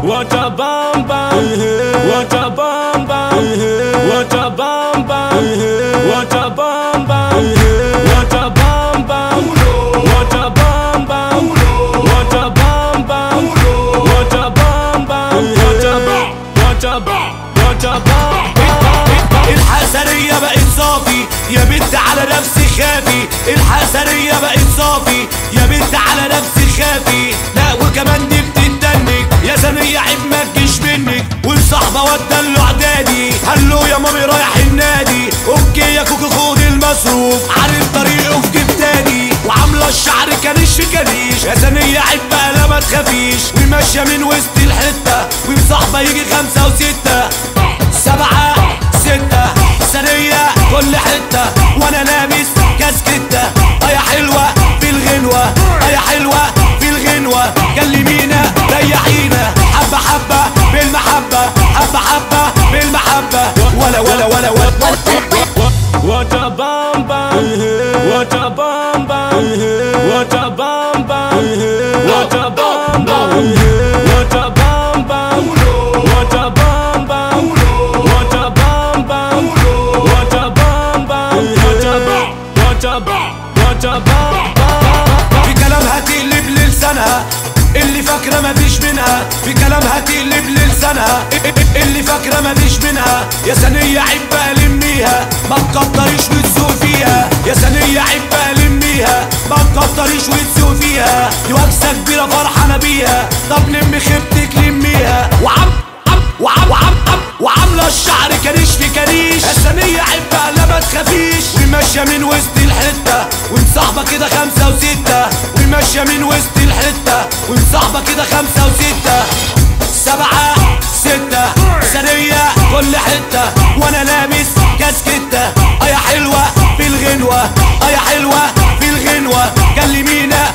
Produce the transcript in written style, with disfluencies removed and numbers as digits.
What a bam bam, what a bam bam, what a bam bam, what a bam bam, what a bam bam, what a bam bam, what a bam bam, what a bam bam, what a bam. الحسرية بقت صافي يا بنت على نفسي خافي، الحسرية بقت صافي يا بنت على نفسي خافي. لا وكمان دي بتتنك يا ثانية عيب ما تجيش منك، والصحبة ودلوا اعدادي هلو يا مامي رايح النادي. اوكي يا كوكو خد المصروف عارف طريقه في جيب تاني، وعاملة الشعر كريش في كريش يا ثانية عيب بقى لا ما تخافيش. وماشية من وسط الحتة ومصاحبة يجي 5 و6 7 6 ثانية كل حتة وانا لابس كاسكتة. يا حلوة في الغنوة يا حلوة في الغنوة كلمينا ريحينا حبة حبة بالمحبة حبة حبة بالمحبة ولا ولا ولا ولا. What a bam bam, what a bam bam, what a bam bam, what a bam bam, what a bam bam, what a bam bam, what a bam bam, what a bam bam, what a bam. في كلامها تقلب للسانها اللي فاكرة مفيش منها، في كلامها تقلب للسانها اللي فاكرة مفيش منها. يا ثانية عيب بقى لميها ما تكتريش وتسوق فيها، يا ثانية عيب بقى لميها ما تكتريش وتسوق فيها. دي وكسة كبيرة فرحانة بيها طب لمي خيبتك لميها. وعاملة الشعر كريش في كريش يا ثانية عيب بقى لا ما تخافيش. وماشية من وسط الحتة ومصاحبة كده 5 و6، وماشية من وسط الحتة ومصاحبة كده 5 و6 7 6 ثانية كل حتة وانا لابس كاسكتة. يا حلوة في الغنوة يا حلوة في الغنوة كلمينا